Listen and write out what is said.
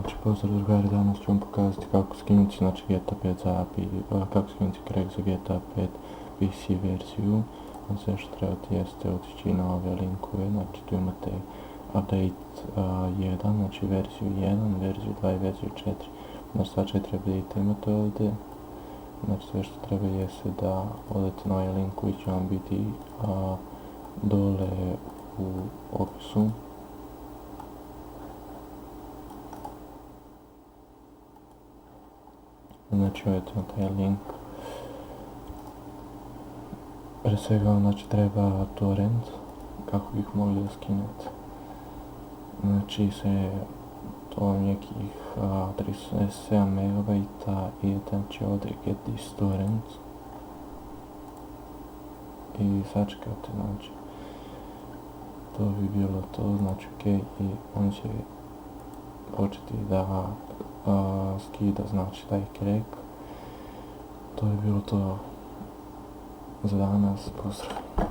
Znači, pozdrav drugari, danas ću vam pokazati kako skinuti GTA 5 za API, kako skinuti crack za GTA 5 PC verziju. Sve što trebate jeste otići na ove linkove, znači tu imate update 1, znači verziju 1, verziju 2 i verziju 4. Znači sva 4 update imate ovdje. Znači sve što treba jeste da odete na ovaj link koji će vam biti dole u opisu. Znači odete na taj link. Pre svega vam znači treba torrent kako bih mogli da skinete. Znači sve to vam nekih 377 MB i znači ovdje get this torrent i sačekate, znači to bi bilo to, znači ok, i on će početi da skida znači taj crack. To bi bilo to za danas, pozdrav.